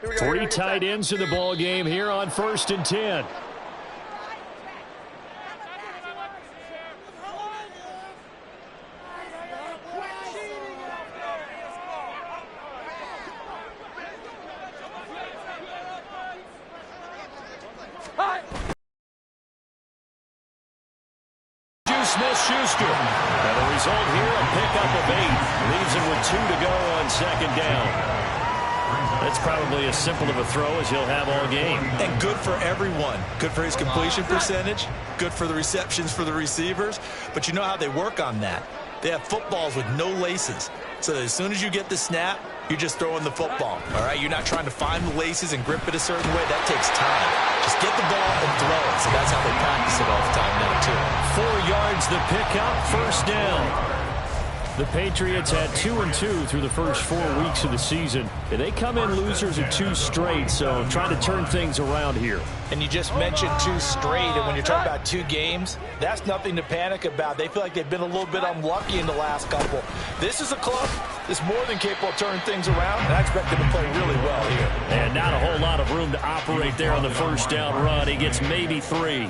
Three tight ends in the ball game here on 1st and 10. Smith-Schuster. And the result here, a pickup of 8. Leaves him with 2 to go on 2nd down. That's probably as simple of a throw as he'll have all game. And good for everyone. Good for his completion percentage. Good for the receptions for the receivers. But you know how they work on that. They have footballs with no laces. So as soon as you get the snap, you're just throwing the football. All right, you're not trying to find the laces and grip it a certain way. That takes time. Just get the ball and throw it. So that's how they practice it all the time now, too. 4 yards the pickup, 1st down. The Patriots had 2-2 through the first 4 weeks of the season. And they come in losers of 2 straight, so trying to turn things around here. And you just mentioned 2 straight, and when you're talking about 2 games, that's nothing to panic about. They feel like they've been a little bit unlucky in the last couple. This is a club that's more than capable of turning things around, and I expect them to play really well here. And not a whole lot of room to operate there on the 1st down run. He gets maybe 3.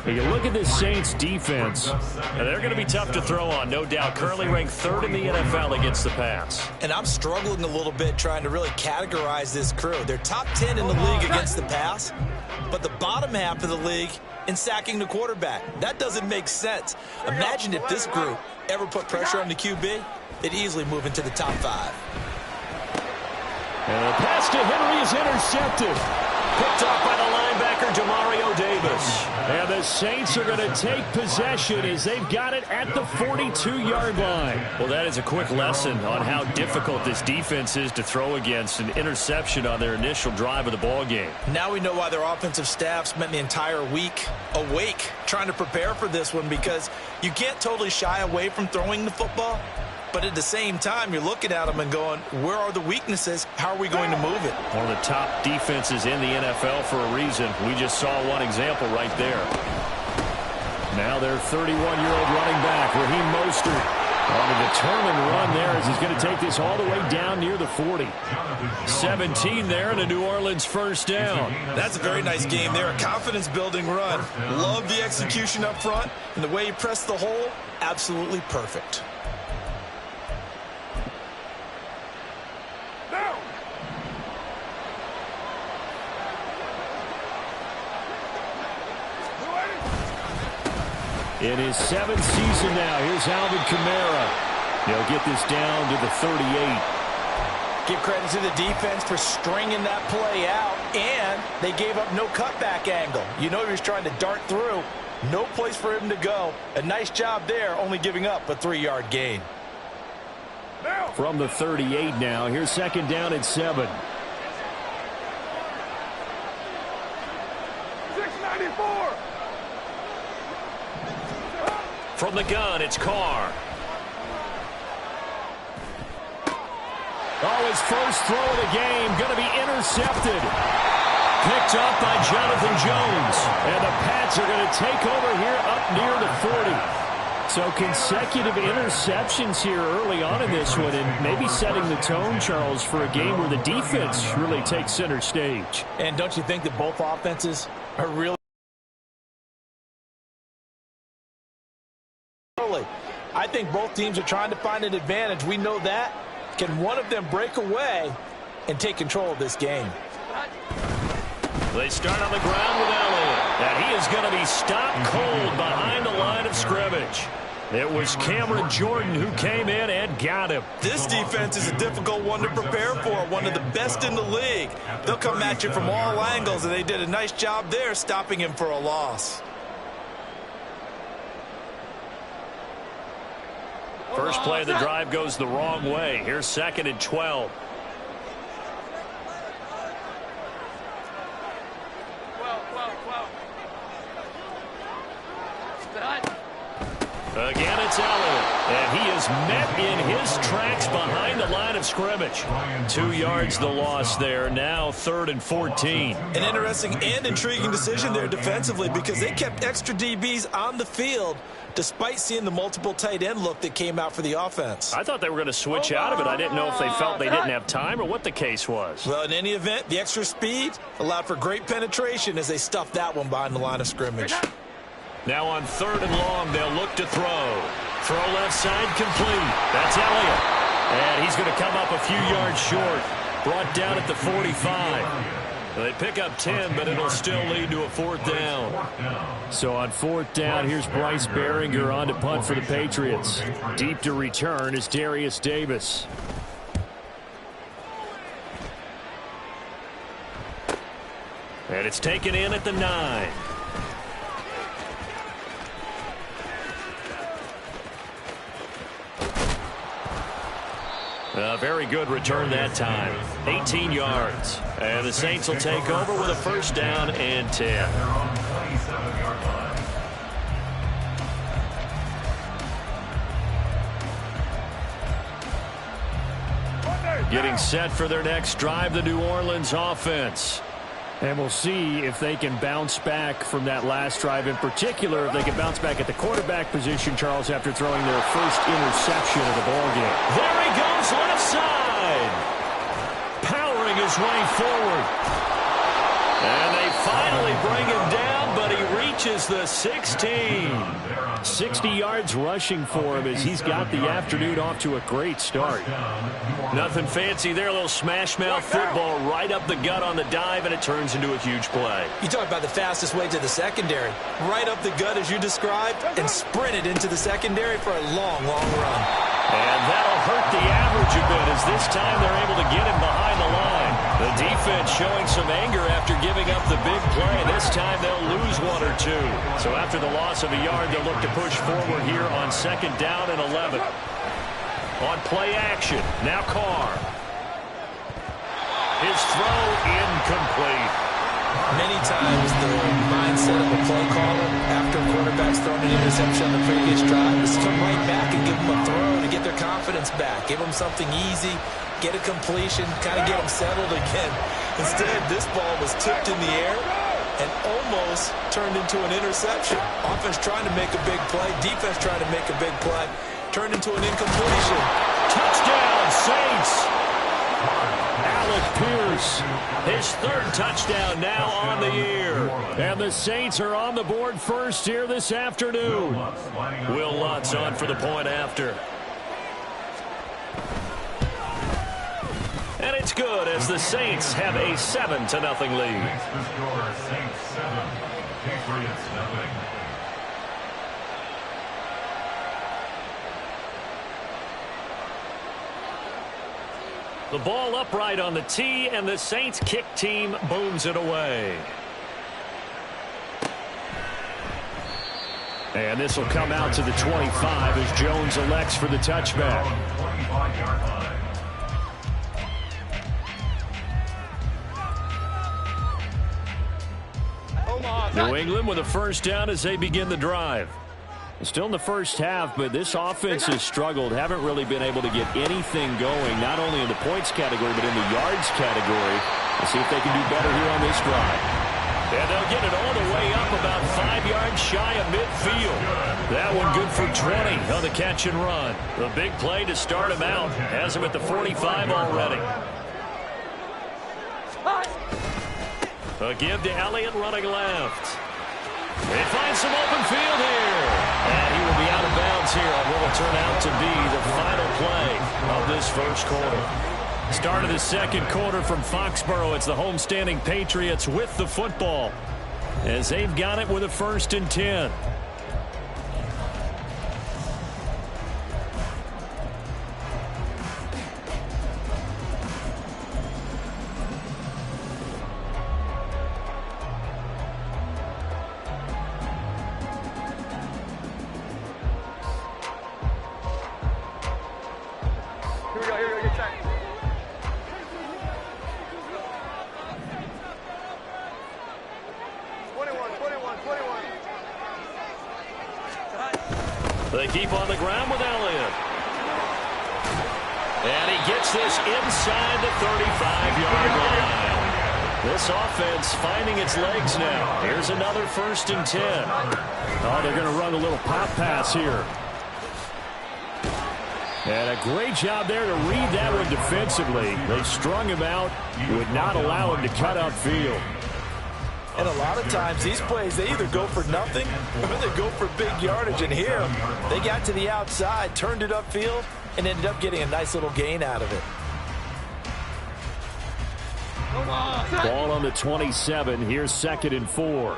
But you look at this Saints defense, and they're going to be tough to throw on, no doubt. Currently ranked 3rd in the NFL against the pass. And I'm struggling a little bit trying to really categorize this crew. They're top 10 in the league against the pass, but the bottom half of the league in sacking the quarterback. That doesn't make sense. Imagine if this group ever put pressure on the QB, they'd easily move into the top 5. And the pass to Henry is intercepted. Picked off by the linebacker, Demario Davis. And the Saints are going to take possession as they've got it at the 42-yard line. Well, that is a quick lesson on how difficult this defense is to throw against. An interception on their initial drive of the ball game. Now we know why their offensive staff spent the entire week awake trying to prepare for this one, because you can't totally shy away from throwing the football. But at the same time, you're looking at them and going, where are the weaknesses? How are we going to move it? One of the top defenses in the NFL for a reason. We just saw one example right there. Now their 31-year-old running back, Raheem Mostert, on a determined run there as he's going to take this all the way down near the 40. 17 there and a New Orleans 1st down. That's a very nice game there. A confidence-building run. Love the execution up front. And the way he pressed the hole, absolutely perfect. In his 7th season now, here's Alvin Kamara. He'll get this down to the 38. Give credit to the defense for stringing that play out, and they gave up no cutback angle. You know he was trying to dart through. No place for him to go. A nice job there, only giving up a 3-yard gain. From the 38 now, here's 2nd down and 7. 694. From the gun, it's Carr. Oh, his first throw of the game going to be intercepted. Picked up by Jonathan Jones. And the Pats are going to take over here up near the 40. So consecutive interceptions here early on in this one, and maybe setting the tone, Charles, for a game where the defense really takes center stage. And don't you think that both offenses are really... I think both teams are trying to find an advantage. We know that. Can one of them break away and take control of this game? They start on the ground with Elliott. And he is going to be stopped cold behind the line of scrimmage. It was Cameron Jordan who came in and got him. This defense is a difficult one to prepare for, one of the best in the league. They'll come at you from all angles, and they did a nice job there stopping him for a loss. First play of the drive goes the wrong way. Here's 2nd and 12. Again, it's Elliott, and he is met in his tracks behind the line of scrimmage. 2 yards the loss there, now 3rd and 14. An interesting and intriguing decision there defensively because they kept extra DBs on the field despite seeing the multiple tight end look that came out for the offense. I thought they were going to switch out of it. I didn't know if they felt they didn't have time or what the case was. Well, in any event, the extra speed allowed for great penetration as they stuffed that one behind the line of scrimmage. Now on 3rd and long, they'll look to throw. Throw left side complete. That's Elliott. And he's going to come up a few yards short. Brought down at the 45. They pick up 10, but it'll still lead to a 4th down. So on 4th down, here's Bryce Behringer on to punt for the Patriots. Deep to return is Darius Davis. And it's taken in at the 9. A very good return that time. 18 yards. And the Saints will take over with a 1st down and 10. Getting set for their next drive, the New Orleans offense. And we'll see if they can bounce back from that last drive, in particular, if they can bounce back at the quarterback position, Charles, after throwing their first interception of the ballgame. There he goes, left side. Powering his way forward. And they finally bring him down, but he reaches the 16. 60 yards rushing for him as he's got the afternoon off to a great start. Nothing fancy there, a little smash mouth football right up the gut on the dive, and it turns into a huge play. You talk about the fastest way to the secondary. Right up the gut as you described and sprinted into the secondary for a long, long run. And that'll hurt the average a bit as this time they're able to get him behind the line. The defense showing some anger after giving up the big play. This time they'll lose 1 or 2. So after the loss of a yard, they'll look to push forward here on 2nd down and 11. On play action, now Carr. His throw incomplete. Many times the mindset of a play caller after a quarterback's thrown an interception on the previous drive is to come right back and give them a throw to get their confidence back. Give them something easy, get a completion, kind of get them settled again. Instead, this ball was tipped in the air and almost turned into an interception. Offense trying to make a big play, defense trying to make a big play, turned into an incompletion. Touchdown, Saints! Alec Pierce, his 3rd touchdown now on the year. And the Saints are on the board first here this afternoon. Will Lutz on for the point after. And it's good as the Saints have a 7-0 lead. The ball upright on the tee, and the Saints kick team booms it away. And this will come out to the 25 as Jones elects for the touchback. New England with a 1st down as they begin the drive. Still in the first half, but this offense has struggled. Haven't really been able to get anything going, not only in the points category, but in the yards category. Let's see if they can do better here on this drive. And they'll get it all the way up about 5 yards shy of midfield. That one good for 20 on the catch and run. The big play to start him out. Has him at the 45 already. A give to Elliott running left. They find some open field here. And he will be out of bounds here on what will turn out to be the final play of this first quarter. Start of the second quarter from Foxborough. It's the homestanding Patriots with the football as they've got it with a 1st and 10. They keep on the ground with Elliott. And he gets this inside the 35-yard line. This offense finding its legs now. Here's another 1st and 10. Oh, they're going to run a little pop pass here. And a great job there to read that one defensively. They strung him out, would not allow him to cut upfield. And a lot of times these plays, they either go for nothing or they go for big yardage. And here, they got to the outside, turned it upfield, and ended up getting a nice little gain out of it. Ball on the 27. Here's 2nd and 4.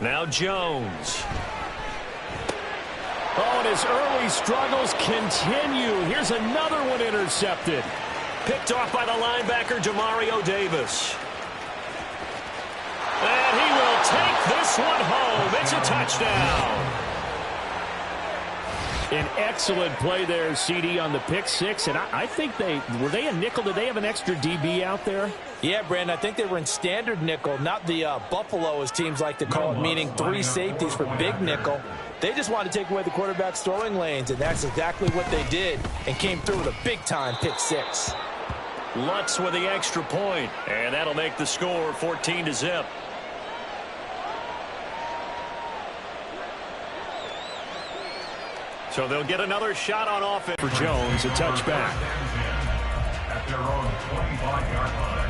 Now Jones. Oh, and his early struggles continue. Here's another one intercepted. Picked off by the linebacker, Demario Davis. And he will take this one home. It's a touchdown. An excellent play there, CD, on the pick six. And I think were they a nickel? Did they have an extra DB out there? Yeah, Brandon, I think they were in standard nickel, not the Buffalo, as teams like to call it, meaning 3 safeties for big nickel. They just wanted to take away the quarterback's throwing lanes, and that's exactly what they did, and came through with a big-time pick six. Lutz with the extra point, and that'll make the score 14-0. So they'll get another shot on offense. For Jones, a touchback. At their own 25-yard line.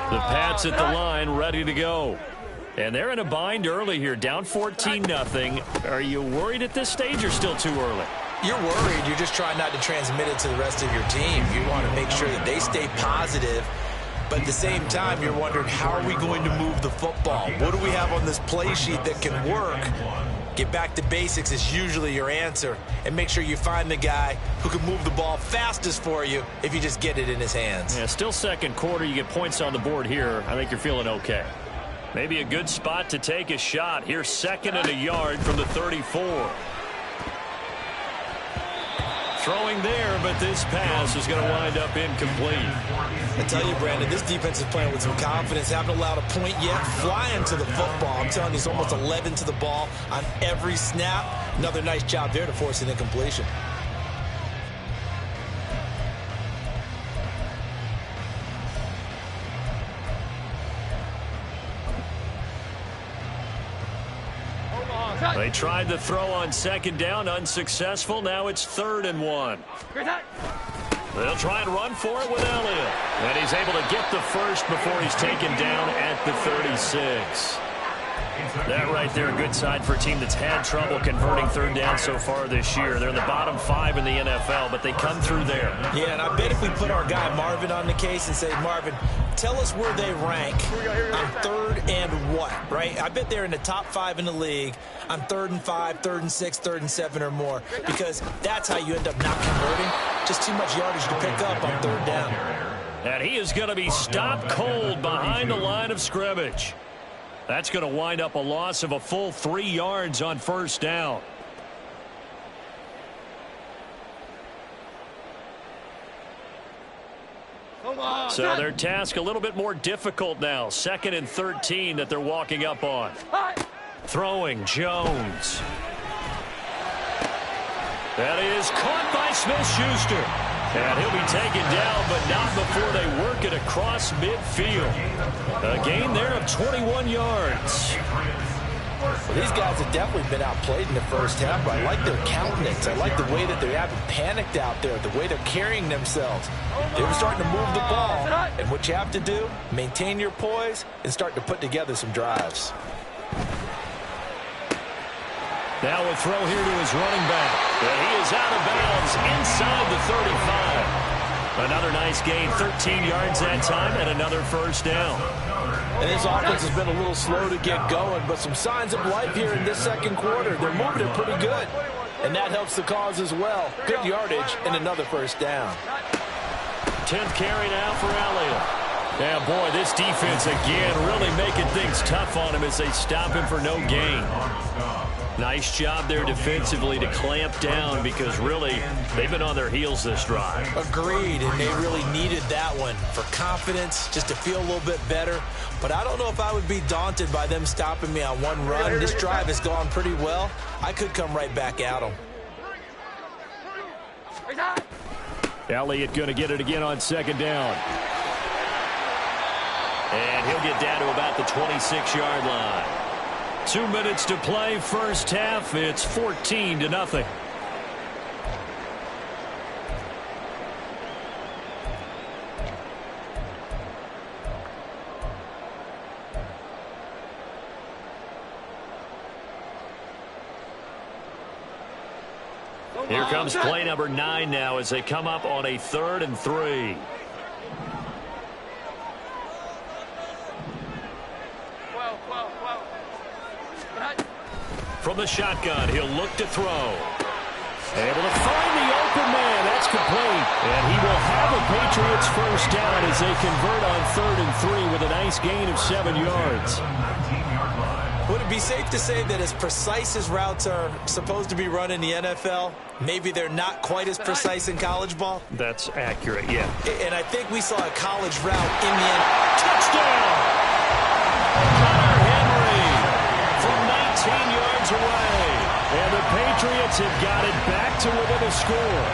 The Pats at the line, ready to go. And they're in a bind early here, down 14-0. Are you worried at this stage or still too early? You're worried. You're just trying not to transmit it to the rest of your team. You want to make sure that they stay positive. But at the same time, you're wondering, how are we going to move the football? What do we have on this play sheet that can work? Get back to basics is usually your answer. And make sure you find the guy who can move the ball fastest for you if you just get it in his hands. Yeah, still second quarter. You get points on the board here. I think you're feeling okay. Maybe a good spot to take a shot. Here's 2nd and a yard from the 34. Throwing there, but this pass is going to wind up incomplete. I tell you, Brandon, this defense is playing with some confidence. Haven't allowed a point yet. Flying to the football. I'm telling you, he's almost 11 to the ball on every snap. Another nice job there to force an incompletion. They tried to throw on 2nd down, unsuccessful. Now it's 3rd and 1. They'll try and run for it with Elliott. And he's able to get the first before he's taken down at the 36. That right there, a good sign for a team that's had trouble converting 3rd down so far this year. They're in the bottom 5 in the NFL, but they come through there. Yeah, and I bet if we put our guy Marvin on the case and say, Marvin, tell us where they rank on 3rd and what, right? I bet they're in the top 5 in the league on 3rd and 5, 3rd and 6, 3rd and 7 or more, because that's how you end up not converting. Just too much yardage to pick up on 3rd down. And he is going to be stopped cold behind the line of scrimmage. That's going to wind up a loss of a full 3 yards on 1st down. So their task a little bit more difficult now. 2nd and 13 that they're walking up on. Throwing Jones. That is caught by Smith-Schuster. And he'll be taken down, but not before they work it across midfield. A gain there of 21 yards. Well, these guys have definitely been outplayed in the first half, but I like their countenance. I like the way that they haven't panicked out there, the way they're carrying themselves. They were starting to move the ball, and what you have to do, maintain your poise and start to put together some drives. Now a throw here to his running back. And he is out of bounds inside the 35. Another nice gain, 13 yards that time, and another 1st down. And his offense has been a little slow to get going, but some signs of life here in this 2nd quarter. They're moving it pretty good, and that helps the cause as well. Good yardage and another 1st down. 10th carry now for Elliott. Yeah, boy, this defense again really making things tough on him as they stop him for no gain. Nice job there defensively to clamp down because really they've been on their heels this drive. Agreed, and they really needed that one for confidence, just to feel a little bit better. But I don't know if I would be daunted by them stopping me on one run. This drive has gone pretty well. I could come right back at them. Elliott going to get it again on second down. And he'll get down to about the 26-yard line. 2 minutes to play, first half. It's 14-0. Here comes play number 9 now as they come up on a 3rd and 3. From the shotgun, he'll look to throw. Able to find the open man. That's complete. And he will have a Patriots first down as they convert on 3rd and 3 with a nice gain of 7 yards. Would it be safe to say that as precise as routes are supposed to be run in the NFL, maybe they're not quite as precise in college ball? That's accurate, yeah. And I think we saw a college route in the end. Touchdown! Connor Henry from 19 yards away. And the Patriots have got it back to within a score.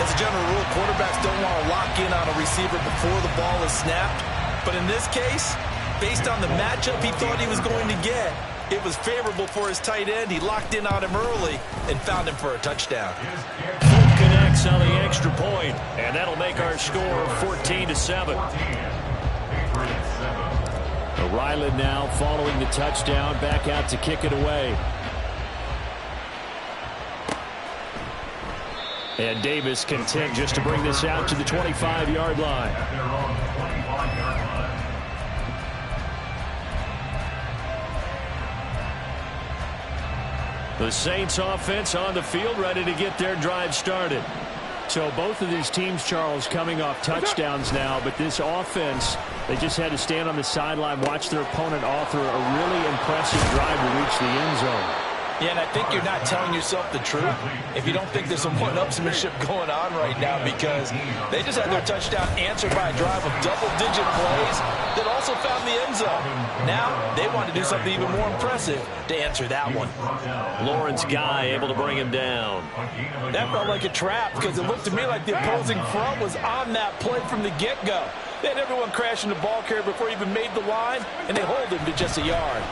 As a general rule, quarterbacks don't want to lock in on a receiver before the ball is snapped. But in this case, based on the matchup he thought he was going to get, it was favorable for his tight end. He locked in on him early and found him for a touchdown. Full connects on the extra point, and that'll make our score 14-7. Ryland now following the touchdown, back out to kick it away. And Davis content just to bring this out to the 25-yard line. The Saints offense on the field, ready to get their drive started. So both of these teams, Charles, coming off touchdowns now, but this offense, they just had to stand on the sideline, watch their opponent author a really impressive drive to reach the end zone. Yeah, and I think you're not telling yourself the truth if you don't think there's some one-upsmanship going on right now, because they just had their touchdown answered by a drive of double-digit plays that also found the end zone. Now they want to do something even more impressive to answer that one. Lawrence Guy able to bring him down. That felt like a trap because it looked to me like the opposing front was on that play from the get-go. They had everyone crashing the ball carrier before he even made the line, and they hold him to just a yard.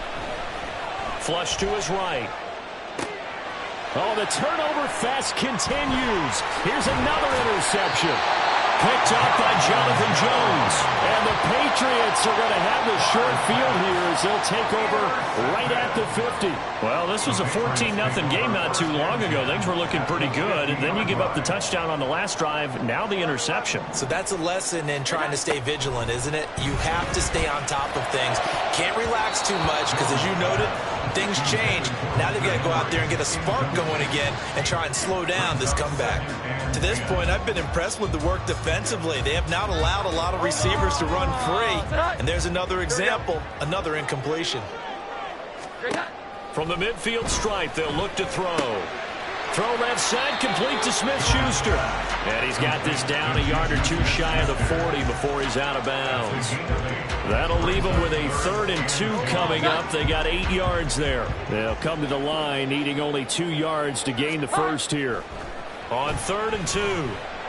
Flush to his right. Oh, the turnover fest continues. Here's another interception. Picked up by Jonathan Jones. And the Patriots are going to have the short field here as they'll take over right at the 50. Well, this was a 14-0 game not too long ago. Things were looking pretty good. And then you give up the touchdown on the last drive. Now the interception. So that's a lesson in trying to stay vigilant, isn't it? You have to stay on top of things. Can't relax too much because, as you noted, things change. Now they've got to go out there and get a spark going again and try and slow down this comeback. To this point, I've been impressed with the work defensively. They have not allowed a lot of receivers to run free. And there's another example, another incompletion. From the midfield stripe, they'll look to throw. Throw left side, complete to Smith-Schuster. And he's got this down a yard or two shy of the 40 before he's out of bounds. That'll leave them with a 3rd and 2 coming up. They got 8 yards there. They'll come to the line, needing only 2 yards to gain the first here. On 3rd and 2,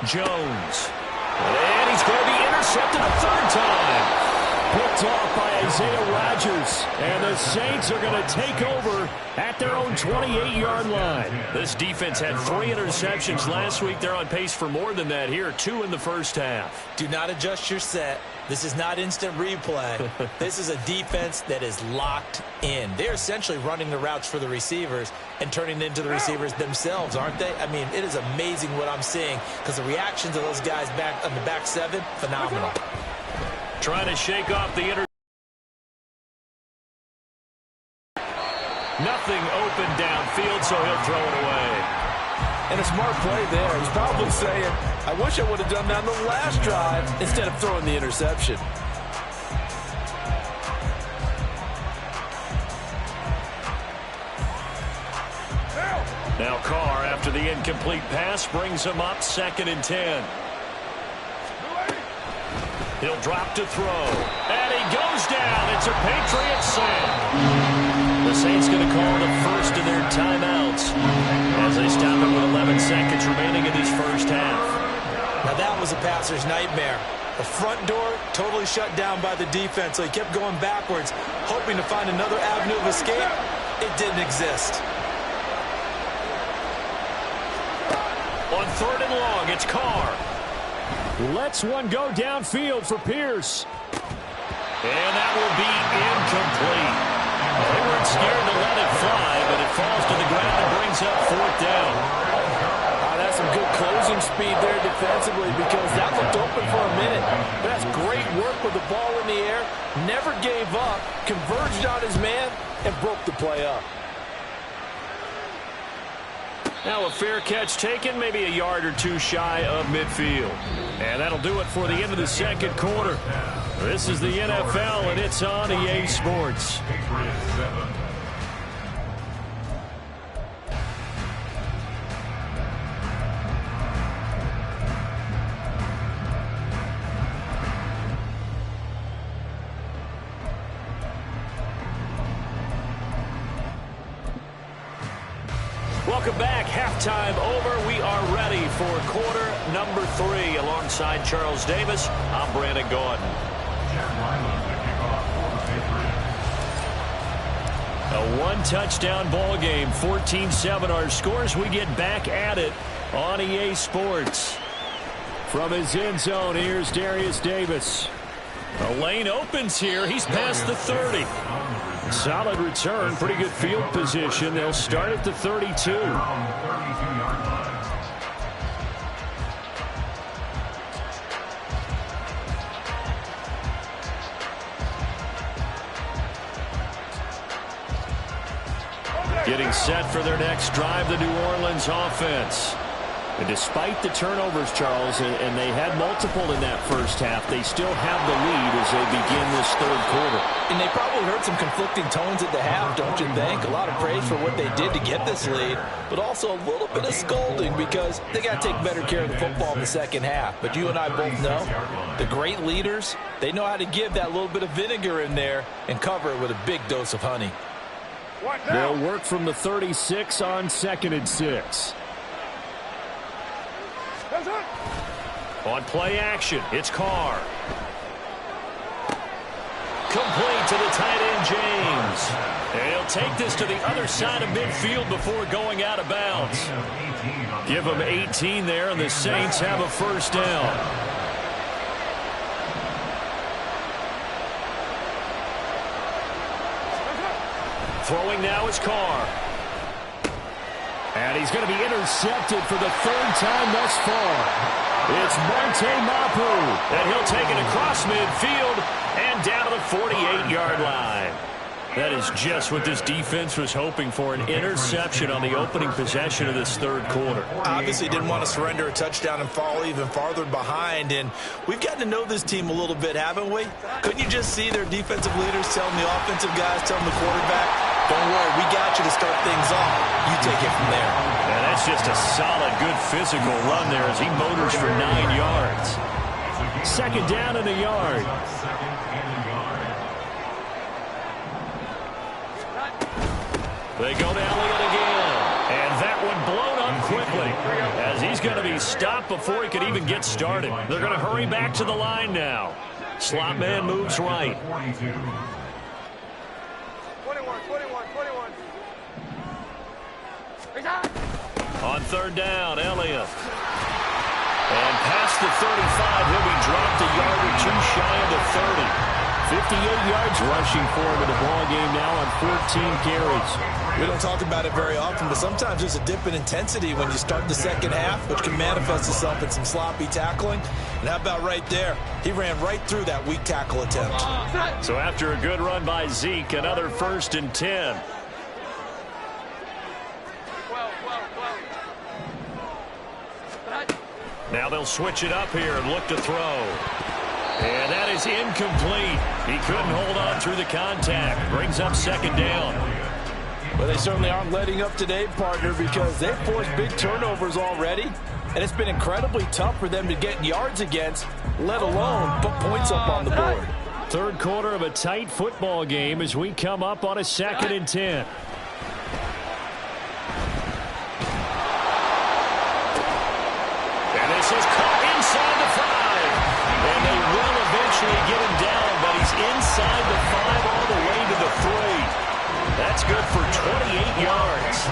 Jones. And he's going to be intercepted a 3rd time. Picked off by Isaiah Rodgers. And the Saints are going to take over at their own 28-yard line. This defense had 3 interceptions last week. They're on pace for more than that here. 2 in the first half. Do not adjust your set. This is not instant replay. This is a defense that is locked in. They're essentially running the routes for the receivers and turning it into the receivers themselves, aren't they? I mean, it is amazing what I'm seeing because the reactions of those guys back on the back 7, phenomenal. Trying to shake off the Nothing open downfield, so he'll throw it away. And a smart play there. He's probably saying, I wish I would have done that on the last drive instead of throwing the interception. Carr, after the incomplete pass, brings him up 2nd and 10. He'll drop to throw. And he goes down. It's a Patriots sack. The Saints going to call the first of their timeouts as they stop it with 11 seconds remaining in this first half. Now that was a passer's nightmare. The front door totally shut down by the defense, so he kept going backwards, hoping to find another avenue of escape. It didn't exist. On 3rd and long, it's Carr. Lets one go downfield for Pierce. And that will be incomplete. They weren't scared to let it fly, but it falls to the ground and brings up 4th down. That's some good closing speed there defensively, because that looked open for a minute. That's great work with the ball in the air. Never gave up, converged on his man, and broke the play up. Now a fair catch taken, maybe a yard or two shy of midfield. And that'll do it for the end of the 2nd quarter. This is the NFL, and it's on EA Sports. Welcome back. Halftime over. We are ready for quarter number 3. Alongside Charles Davis, I'm Brandon Gordon. A one-touchdown ball game, 14-7 our scores. We get back at it on EA Sports. From his end zone, here's Darius Davis. A lane opens here. He's past the 30. Solid return, pretty good field position. They'll start at the 32. Getting set for their next drive, the New Orleans offense. And despite the turnovers, Charles, and they had multiple in that first half, they still have the lead as they begin this 3rd quarter. And they probably heard some conflicting tones at the half, don't you think? A lot of praise for what they did to get this lead, but also a little bit of scolding because they got to take better care of the football in the 2nd half. But you and I both know the great leaders, they know how to give that little bit of vinegar in there and cover it with a big dose of honey. They'll work from the 36 on 2nd and 6. On play action, it's Carr. Complete to the tight end, James. And he'll take this to the other side of midfield before going out of bounds. Give him 18 there, and the Saints have a first down. Throwing now is Carr. And he's going to be intercepted for the 3rd time thus far. It's Monte Mapu, and he'll take it across midfield and down to the 48-yard line. That is just what this defense was hoping for, an interception on the opening possession of this 3rd quarter. Obviously didn't want to surrender a touchdown and fall even farther behind, and we've gotten to know this team a little bit, haven't we? Couldn't you just see their defensive leaders telling the offensive guys, telling the quarterback, don't worry, we got you to start things off. You take it from there. And that's just a solid, good physical run there as he motors for 9 yards. 2nd down and a yard. They go to Elliott again. And that one blown up quickly as he's going to be stopped before he could even get started. They're going to hurry back to the line now. Slot man moves right. 21. On 3rd down, Elliott. And past the 35, he'll be dropped a yard or two shy of the 30. 58 yards rushing for him in the ball game now on 14 carries. We don't talk about it very often, but sometimes there's a dip in intensity when you start the 2nd half, which can manifest itself in some sloppy tackling. And how about right there? He ran right through that weak tackle attempt. So after a good run by Zeke, another 1st and 10. Now they'll switch it up here and look to throw. And that is incomplete. He couldn't hold on through the contact. Brings up 2nd down. Well, they certainly aren't letting up today, partner, because they've forced big turnovers already. And it's been incredibly tough for them to get yards against, let alone put points up on the board. Third quarter of a tight football game as we come up on a 2nd and 10. And this is caught inside the 5. And they will eventually get him down, but he's inside the 5 all the way to the 3. That's good for 28 yards.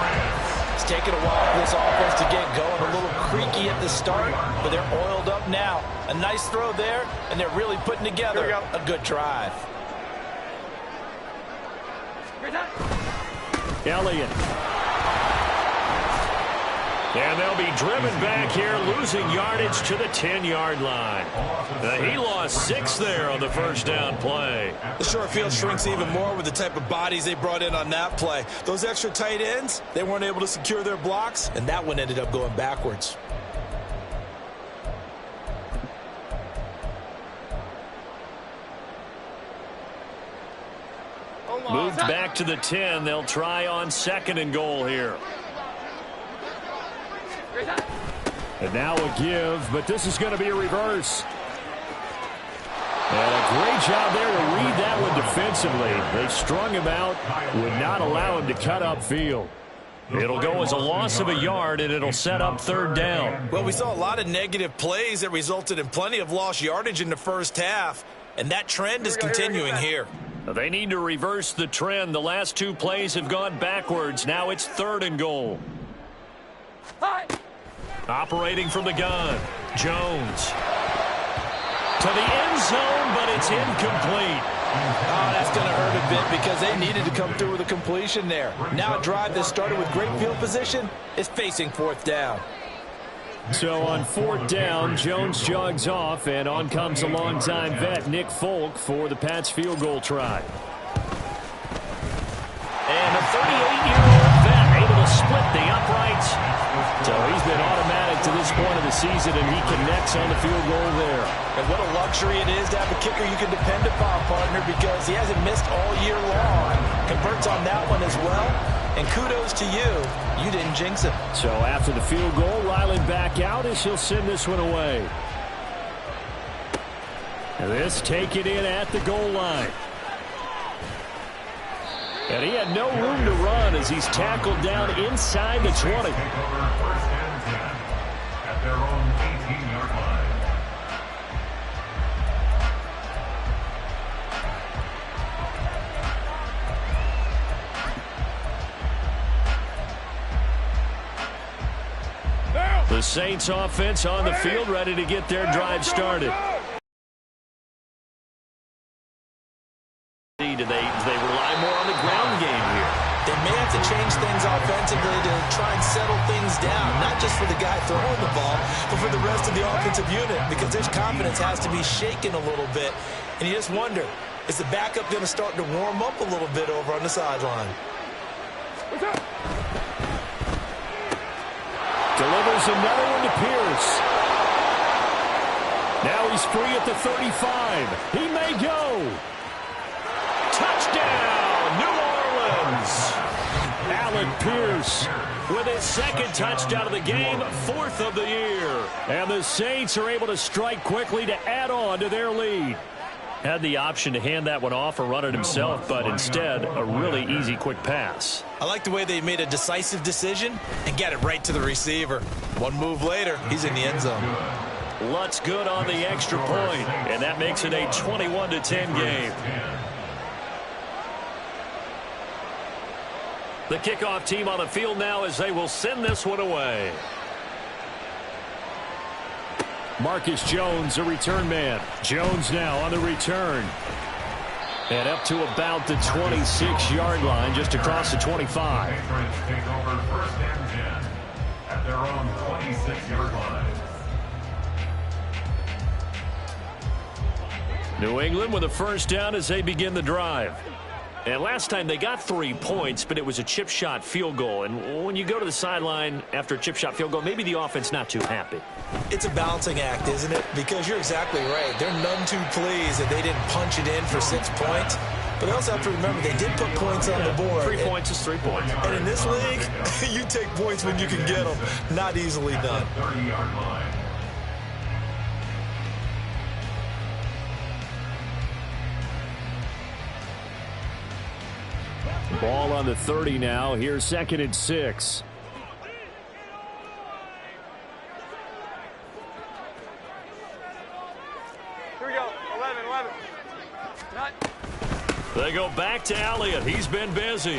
It's taken a while for this offense to get going. A little creaky at the start, but they're oiled up now. A nice throw there, and they're really putting together a good drive. Elliott. And they'll be driven back here, losing yardage to the 10-yard line. He lost 6 there on the first down play. The short field shrinks even more with the type of bodies they brought in on that play. Those extra tight ends, they weren't able to secure their blocks, and that one ended up going backwards. Moved back to the 10. They'll try on 2nd and goal here. And now a give, but this is going to be a reverse. And a great job there to read that one defensively. They strung him out, would not allow him to cut upfield. It'll go as a loss of a yard, and it'll set up 3rd down. Well, we saw a lot of negative plays that resulted in plenty of lost yardage in the first half, and that trend is continuing here. They need to reverse the trend. The last 2 plays have gone backwards. Now it's 3rd and goal. Operating from the gun, Jones. To the end zone, but it's incomplete. Oh, that's going to hurt a bit because they needed to come through with a completion there. Now a drive that started with great field position is facing 4th down. So on 4th down, Jones jogs off, and on comes a longtime vet, Nick Folk, for the Pats field goal try. And a 38-year-old vet able to split the uprights. So he's been automatic to this point of the season, and he connects on the field goal there. And what a luxury it is to have a kicker you can depend upon, partner, because he hasn't missed all year long. Converts on that one as well. And kudos to you. You didn't jinx it. So after the field goal, Ryland back out as he'll send this one away. And this taken in at the goal line. And he had no room to run as he's tackled down inside the 20. At their own 18-yard line. The Saints offense on the field, ready to get their drive started. Do they rely more on the ground game here? They may have to change things offensively to try and settle things down, not just for the guy throwing the ball, but for the rest of the offensive unit, because their confidence has to be shaken a little bit. And you just wonder, is the backup going to start to warm up a little bit over on the sideline? Delivers another one to Pierce. Now he's free at the 35. He may go. Touchdown, New Orleans. Alec Pierce with his 2nd touchdown of the game, 4th of the year. And the Saints are able to strike quickly to add on to their lead. Had the option to hand that one off or run it himself, but instead, a really easy, quick pass. I like the way they made a decisive decision and got it right to the receiver. One move later, he's in the end zone. Lutz good on the extra point, and that makes it a 21-10 game. The kickoff team on the field now as they will send this one away. Marcus Jones, a return man. Jones now on the return. And up to about the 26-yard line, just across the 25. Patriots take over 1st and 10 at their own 26-yard line. New England with a 1st down as they begin the drive. And last time they got 3 points, but it was a chip shot field goal. And when you go to the sideline after a chip shot field goal, maybe the offense not too happy. It's a balancing act, isn't it? Because you're exactly right. They're none too pleased that they didn't punch it in for 6 points. But they also have to remember they did put points on the board. 3 points is 3 points. And in this league, you take points when you can get them. Not easily done. 30-yard line. Ball on the 30 now. Here's 2nd and 6. Here we go. 11. They go back to Elliott. He's been busy.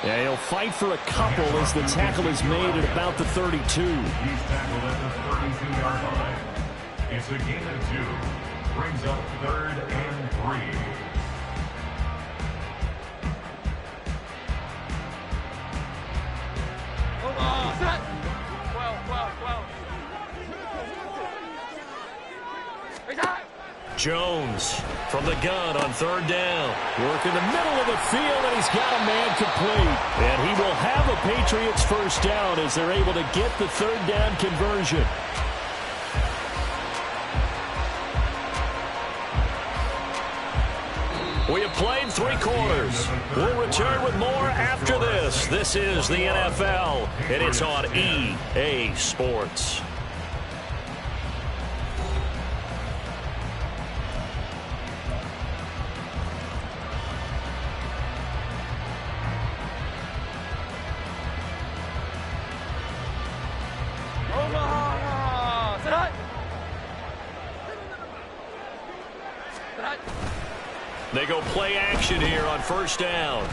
Yeah, he'll fight for a couple as the tackle is made at about the 32. He's tackled at the 32-yard line. It's a gain of 2. Brings up 3rd and 3. Set. 12. Jones from the gun on 3rd down. Work in the middle of the field, and he's got a man complete. And he will have a Patriots first down as they're able to get the 3rd down conversion. We have played 3 quarters. We'll return with more after this. This is the NFL, and it's on EA Sports. They go play action here on 1st down.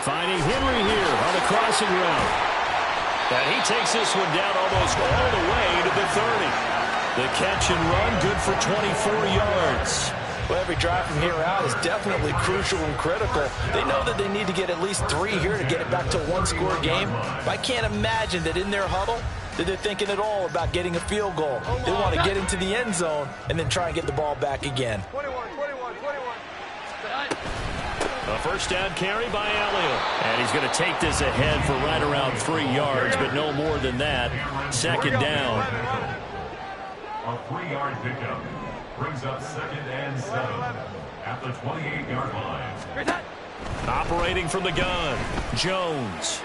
Finding Henry here on the crossing route. And he takes this one down almost all the way to the 30. The catch and run, good for 24 yards. Well, every drive from here out is definitely crucial and critical. They know that they need to get at least 3 here to get it back to a one-score game. But I can't imagine that in their huddle that they're thinking at all about getting a field goal. They want to get into the end zone and then try and get the ball back again. 21. A 1st down carry by Elliott. And he's going to take this ahead for right around 3 yards, but no more than that. 2nd down. A 3-yard pickup brings up 2nd and 7 at the 28-yard line. Operating from the gun, Jones.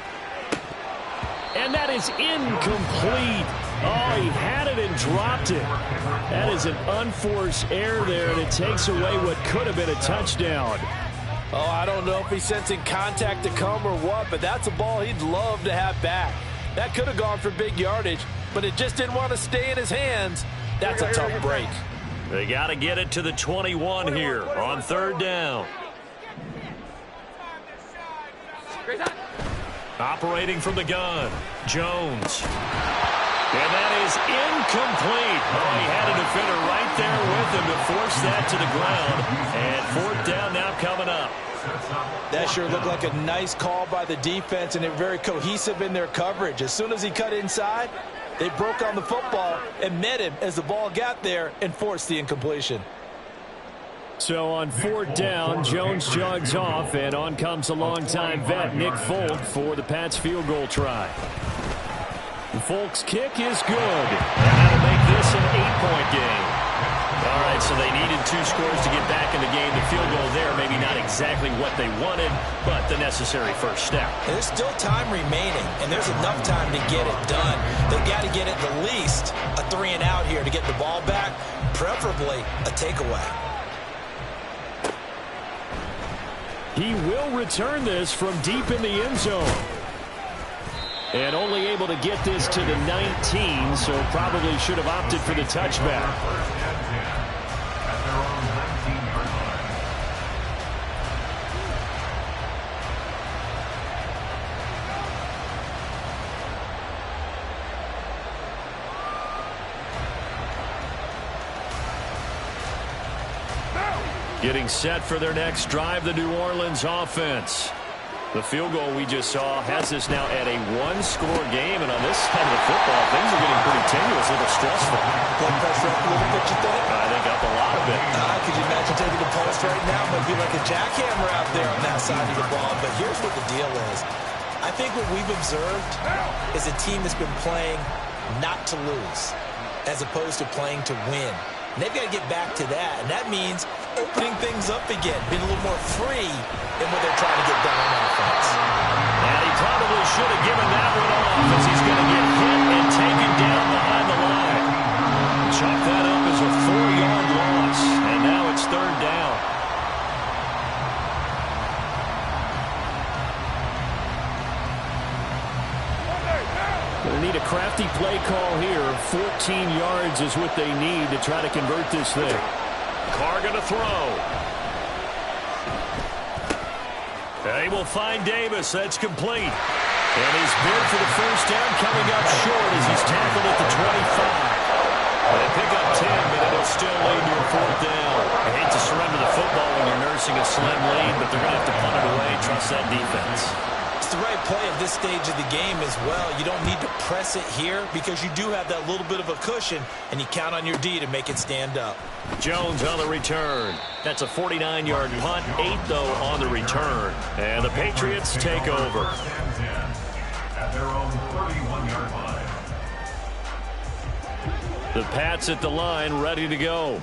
And that is incomplete. Oh, he had it and dropped it. That is an unforced error there, and it takes away what could have been a touchdown. Oh, I don't know if he's sensing contact to come or what, but that's a ball he'd love to have back. That could have gone for big yardage, but it just didn't want to stay in his hands. That's a tough break. They got to get it to the 21 here on 3rd down. Operating from the gun, Jones. And that is incomplete. Oh, he had a defender right there with him to force that to the ground. And 4th down now coming up. That sure looked like a nice call by the defense, and they're very cohesive in their coverage. As soon as he cut inside, they broke on the football and met him as the ball got there and forced the incompletion. So on 4th down, Jones jogs off, and on comes a longtime vet, Nick Folk, for the Pats field goal try. Folk's kick is good. And that'll make this an 8-point game. All right, so they needed 2 scores to get back in the game. The field goal there, maybe not exactly what they wanted, but the necessary first step. There's still time remaining, and there's enough time to get it done. They've got to get at the least a 3-and-out here to get the ball back, preferably a takeaway. He will return this from deep in the end zone. And only able to get this to the 19, so probably should have opted for the touchback. Getting set for their next drive, the New Orleans offense. The field goal we just saw has us now at a 1-score game, and on this side of the football, things are getting pretty tenuous, a little stressful. Blood pressure up a little bit, you think? I think up a lot of it. Could you imagine taking the pulse right now? It might be like a jackhammer out there on that side of the ball, but here's what the deal is. I think what we've observed is a team that's been playing not to lose, as opposed to playing to win. And they've got to get back to that. And that means opening things up again, being a little more free in what they're trying to get done on offense. And he probably should have given that one off as he's going to get hit and taken down behind the line. Chalk that up as a 4-yard loss. And now it's third down. They need a crafty play call here. 14 yards is what they need to try to convert this thing. Carr going to throw. They will find Davis. That's complete. And his bid for the first down coming up short as he's tackled at the 25. They pick up 10, but it'll still lead to a fourth down. I hate to surrender the football when you're nursing a slim lead, but they're going to have to punt it away and trust that defense. It's the right play at this stage of the game as well. You don't need to press it here because you do have that little bit of a cushion, and you count on your D to make it stand up. Jones on the return. That's a 49-yard punt, 8, though, on the return. And the Patriots take over. At their own 31-yard line. The Pats at the line, ready to go.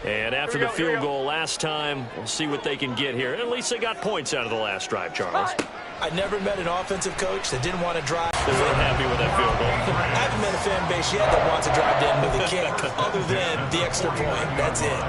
And after the field goal last time, we'll see what they can get here. At least they got points out of the last drive, Charles. I never met an offensive coach that didn't want to drive. They're really happy with that field goal. I haven't met a fan base yet that wants to drive in with a kick other than the extra point. That's it.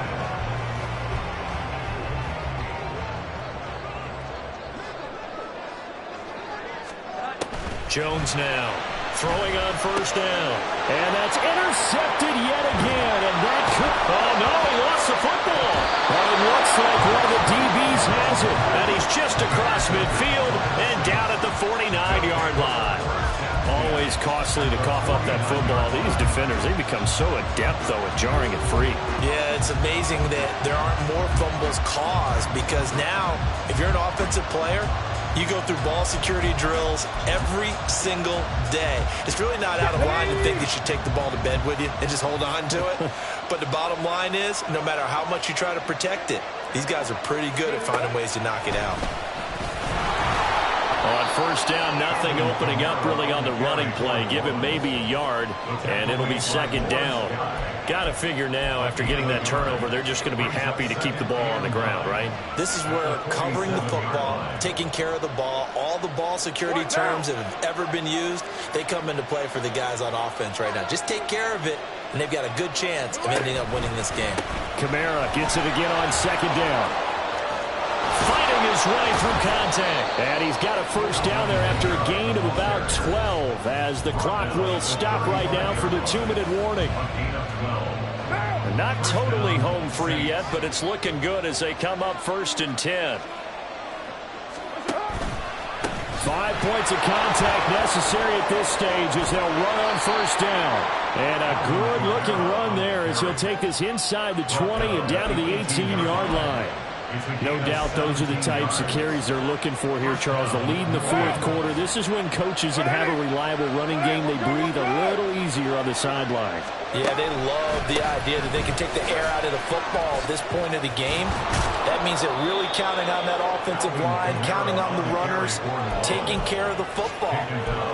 Jones now throwing on first down. And that's intercepted yet again. And that could... Oh, no, he lost the football. But it looks like one of the DBs has it. And he's just across midfield and down at the 49-yard line. Always costly to cough up that football. These defenders, they become so adept, though, at jarring it free. Yeah, it's amazing that there aren't more fumbles caused because now, if you're an offensive player, you go through ball security drills every single day. It's really not out of line to think that you take the ball to bed with you and just hold on to it. But the bottom line is, no matter how much you try to protect it, these guys are pretty good at finding ways to knock it out. On first down, nothing opening up really on the running play. Give him maybe a yard, and it'll be second down. Got to figure now, after getting that turnover, they're just going to be happy to keep the ball on the ground, right? This is where covering the football, taking care of the ball, all the ball security terms that have ever been used, they come into play for the guys on offense right now. Just take care of it, and they've got a good chance of ending up winning this game. Kamara gets it again on second down. Fighting his way through contact. And he's got a first down there after a gain of about 12 as the clock will stop right now for the 2-minute warning. Not totally home free yet, but it's looking good as they come up first and 10. 5 points of contact necessary at this stage as they'll run on first down. And a good-looking run there as he'll take this inside the 20 and down to the 18-yard line. No doubt those are the types of carries they're looking for here, Charles. The lead in the fourth quarter. This is when coaches that have a reliable running game, they breathe a little easier on the sideline. Yeah, they love the idea that they can take the air out of the football at this point of the game. That means they're really counting on that offensive line, counting on the runners, taking care of the football.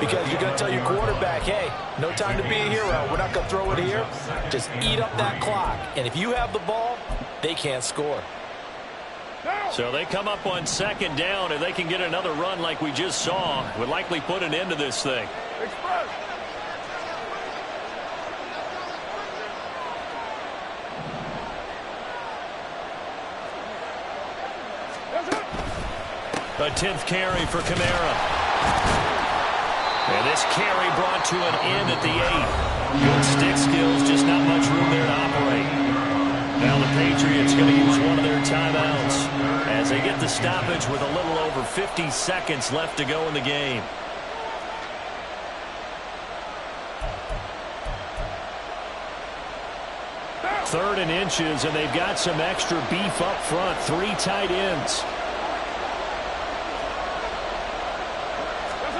Because you're going to tell your quarterback, hey, no time to be a hero. We're not going to throw it here. Just eat up that clock. And if you have the ball, they can't score. So they come up on second down, and they can get another run like we just saw. Would likely put an end to this thing. A 10th carry for Kamara. And this carry brought to an end at the 8. Good stick skills, just not much room there to operate. Now the Patriots going to use one of their timeouts as they get the stoppage with a little over 50 seconds left to go in the game. Third and inches, and they've got some extra beef up front. 3 tight ends.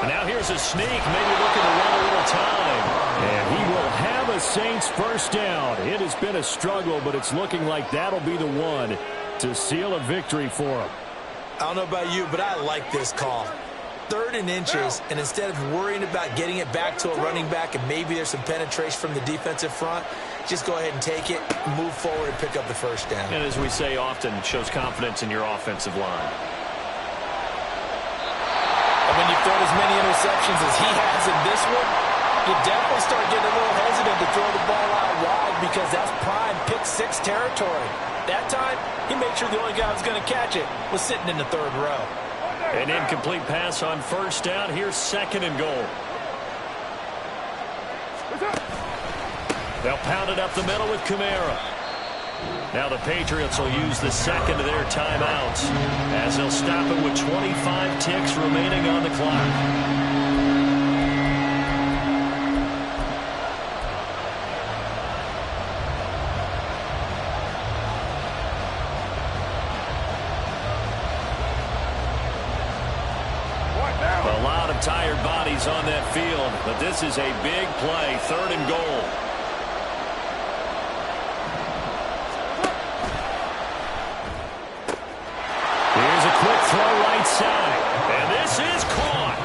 And now here's a sneak, maybe looking to run a little time. And he will have a Saints first down. It has been a struggle, but it's looking like that'll be the one to seal a victory for him. I don't know about you, but I like this call. 3rd and inches, and instead of worrying about getting it back to a running back and maybe there's some penetration from the defensive front, just go ahead and take it, move forward, and pick up the 1st down. And as we say often, it shows confidence in your offensive line. And when you throw as many interceptions as he has in this one, you definitely start getting a little hesitant to throw the ball out wide because that's prime pick-6 territory. That time, he made sure the only guy who was going to catch it was sitting in the 3rd row. An incomplete pass on 1st down. Here's 2nd and goal. They'll pound it up the middle with Kamara. Now the Patriots will use the 2nd of their timeouts as they'll stop it with 25 ticks remaining on the clock. A lot of tired bodies on that field, but this is a big play, 3rd and goal. Here's a quick throw right side, and this is caught,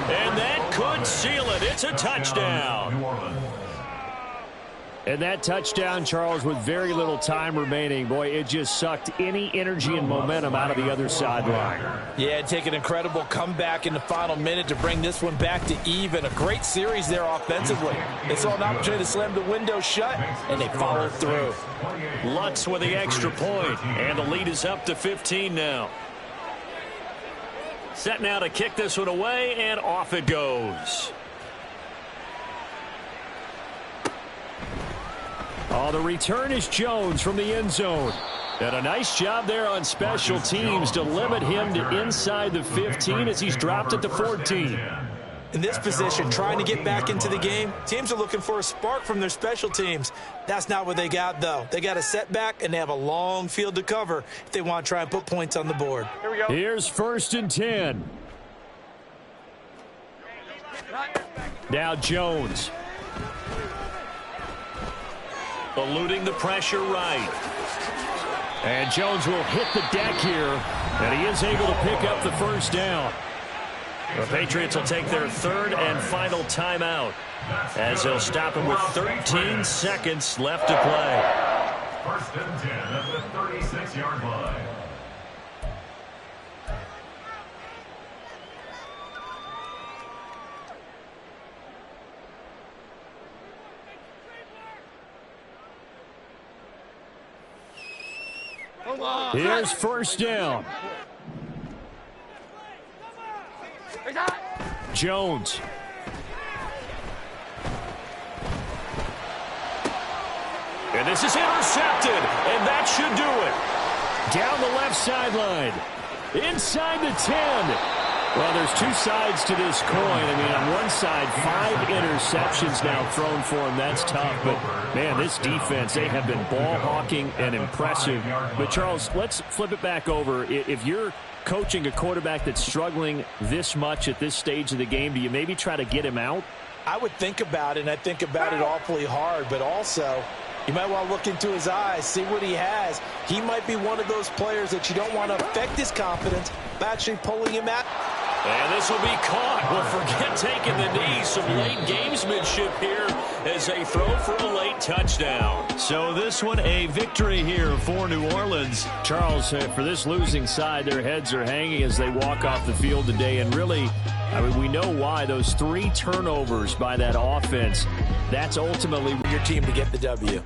and that could seal it. It's a touchdown. And that touchdown, Charles, with very little time remaining, boy, it just sucked any energy and momentum out of the other sideline. Yeah, take an incredible comeback in the final minute to bring this one back to even. A great series there offensively. They saw an opportunity to slam the window shut, and they followed through. Lutz with the extra point, and the lead is up to 15 now. Set now to kick this one away, and off it goes. Oh, the return is Jones from the end zone. And a nice job there on special teams to limit him to inside the 15 as he's dropped it to 14. In this position, trying to get back into the game, teams are looking for a spark from their special teams. That's not what they got, though. They got a setback, and they have a long field to cover if they want to try and put points on the board. Here we go. Here's 1st and 10. Now Jones. Eluding the pressure right. And Jones will hit the deck here, and he is able to pick up the 1st down. The Patriots will take their 3rd and final timeout as they'll stop him with 13 seconds left to play. 1st and 10 at the 36-yard line. Here's 1st down. Jones. And this is intercepted, and that should do it. Down the left sideline. Inside the 10. Well, there's 2 sides to this coin. I mean, on one side, 5 interceptions now thrown for him. That's tough. But, man, this defense, they have been ball hawking and impressive. But, Charles, let's flip it back over. If you're coaching a quarterback that's struggling this much at this stage of the game, do you maybe try to get him out? I would think about it, and I think about it awfully hard. But also, you might want to look into his eyes, see what he has. He might be one of those players that you don't want to affect his confidence by actually pulling him out. And this will be caught. Well, forget taking the knee. Some late gamesmanship here as they throw for a late touchdown. So this one a victory here for New Orleans. Charles, for this losing side, their heads are hanging as they walk off the field today. And really, I mean, we know why. Those 3 turnovers by that offense, that's ultimately your team to get the W.